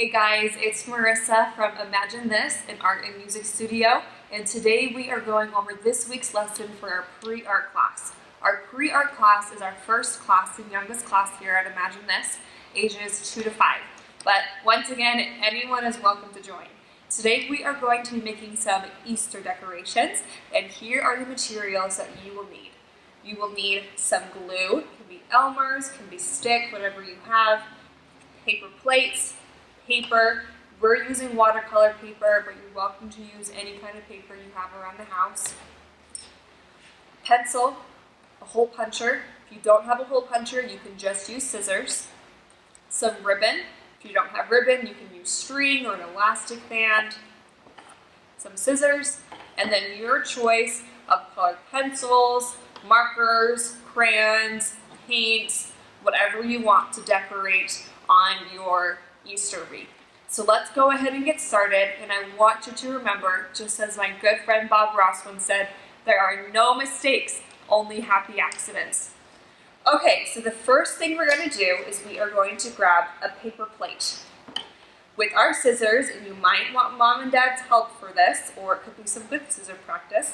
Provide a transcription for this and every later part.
Hey guys, it's Marissa from Imagine This, an art and music studio, and today we are going over this week's lesson for our pre-art class. Our pre-art class is our first class and youngest class here at Imagine This, ages 2 to 5. But once again, anyone is welcome to join. Today we are going to be making some Easter decorations, and here are the materials that you will need. You will need some glue, it can be Elmer's, can be stick, whatever you have, paper plates, paper. We're using watercolor paper, but you're welcome to use any kind of paper you have around the house. Pencil, a hole puncher. If you don't have a hole puncher, you can just use scissors. Some ribbon. If you don't have ribbon, you can use string or an elastic band. Some scissors, and then your choice of colored pencils, markers, crayons, paints, whatever you want to decorate on your Easter wreath. So let's go ahead and get started, and I want you to remember, just as my good friend Bob Ross once said, there are no mistakes, only happy accidents. Okay, so the first thing we're going to do is we are going to grab a paper plate. With our scissors, and you might want mom and dad's help for this, or it could be some good scissor practice,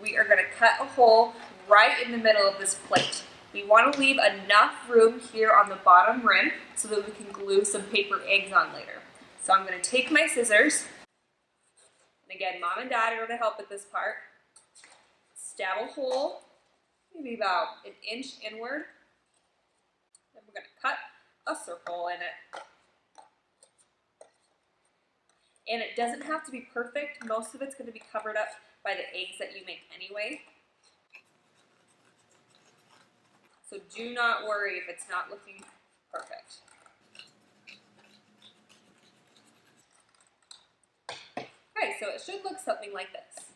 we are going to cut a hole right in the middle of this plate. We want to leave enough room here on the bottom rim so that we can glue some paper eggs on later. So I'm going to take my scissors, and again, mom and dad are going to help with this part. Stab a hole, maybe about an inch inward. Then we're going to cut a circle in it. And it doesn't have to be perfect. Most of it's going to be covered up by the eggs that you make anyway. So do not worry if it's not looking perfect. Okay, so it should look something like this.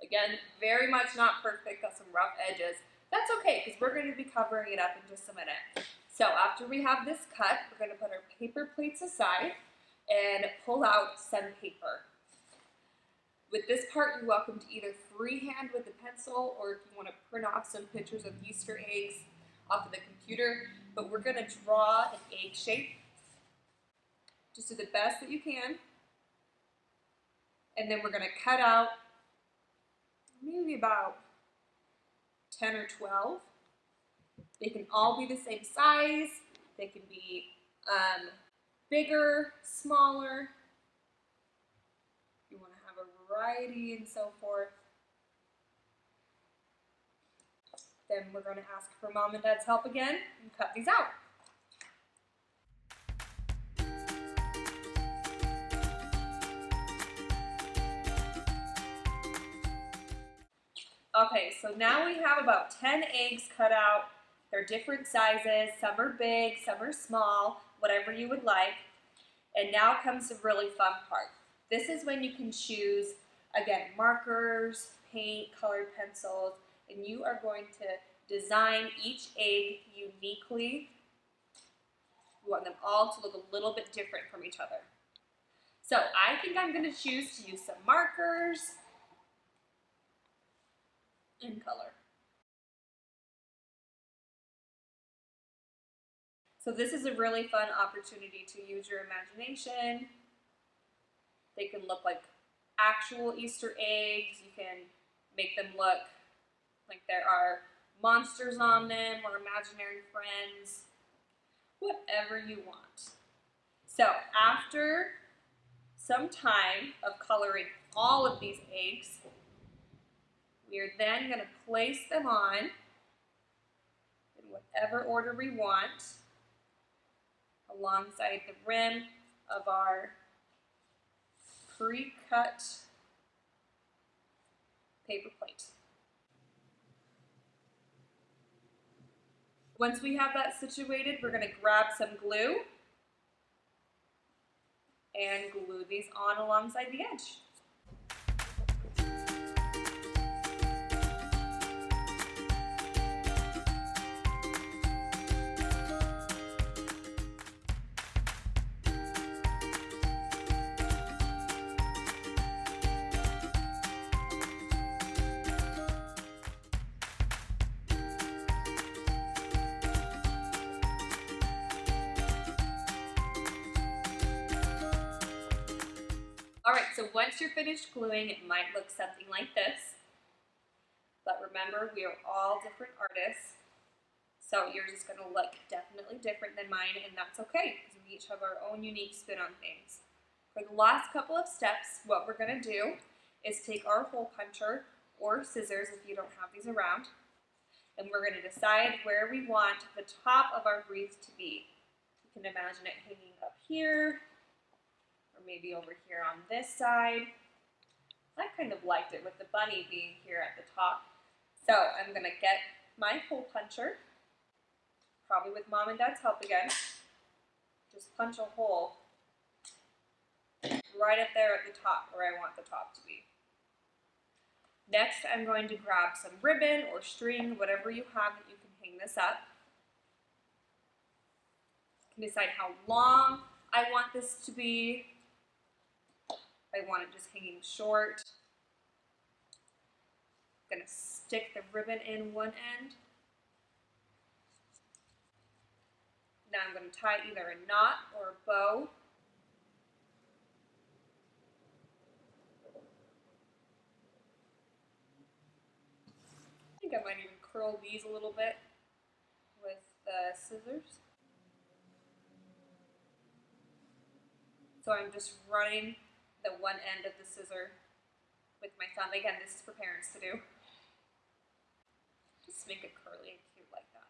Again, very much not perfect, got some rough edges. That's okay, because we're going to be covering it up in just a minute. So after we have this cut, we're going to put our paper plates aside and pull out some paper. With this part, you're welcome to either freehand with a pencil, or if you want to print off some pictures of Easter eggs off of the computer, but we're going to draw an egg shape. Just do the best that you can. And then we're going to cut out maybe about 10 or 12. They can all be the same size. They can be bigger, smaller. You want to have a variety and so forth. Then we're going to ask for mom and dad's help again and cut these out. Okay, so now we have about 10 eggs cut out. They're different sizes. Some are big, some are small, whatever you would like. And now comes the really fun part. This is when you can choose, again, markers, paint, colored pencils, and you are going to design each egg uniquely. You want them all to look a little bit different from each other. So I think I'm going to choose to use some markers and color. So this is a really fun opportunity to use your imagination. They can look like actual Easter eggs. You can make them look like there are monsters on them or imaginary friends, whatever you want. So after some time of coloring all of these eggs, we are then going to place them on in whatever order we want alongside the rim of our pre-cut paper plate. Once we have that situated, we're going to grab some glue and glue these on alongside the edge. so once you're finished gluing, it might look something like this. But remember, we are all different artists. So yours is gonna look definitely different than mine, and that's okay, because we each have our own unique spin on things. For the last couple of steps, what we're gonna do is take our hole puncher or scissors if you don't have these around, and we're gonna decide where we want the top of our wreath to be. You can imagine it hanging up here, or maybe over here on this side. I kind of liked it with the bunny being here at the top. So I'm gonna get my hole puncher, probably with Mom and Dad's help again. Just punch a hole right up there at the top where I want the top to be. Next, I'm going to grab some ribbon or string, whatever you have that you can hang this up. You can decide how long I want this to be. I want it just hanging short. I'm going to stick the ribbon in one end. Now I'm going to tie either a knot or a bow. I think I might even curl these a little bit with the scissors. So I'm just running the one end of the scissor with my thumb. Again, this is for parents to do. Just make it curly and cute like that.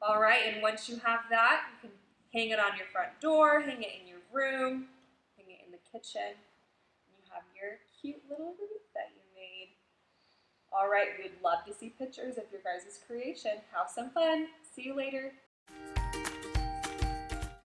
All right, and once you have that, you can hang it on your front door, hang it in your room, hang it in the kitchen, and you have your cute little wreath that you made. All right, we'd love to see pictures of your guys' creation. Have some fun. See you later.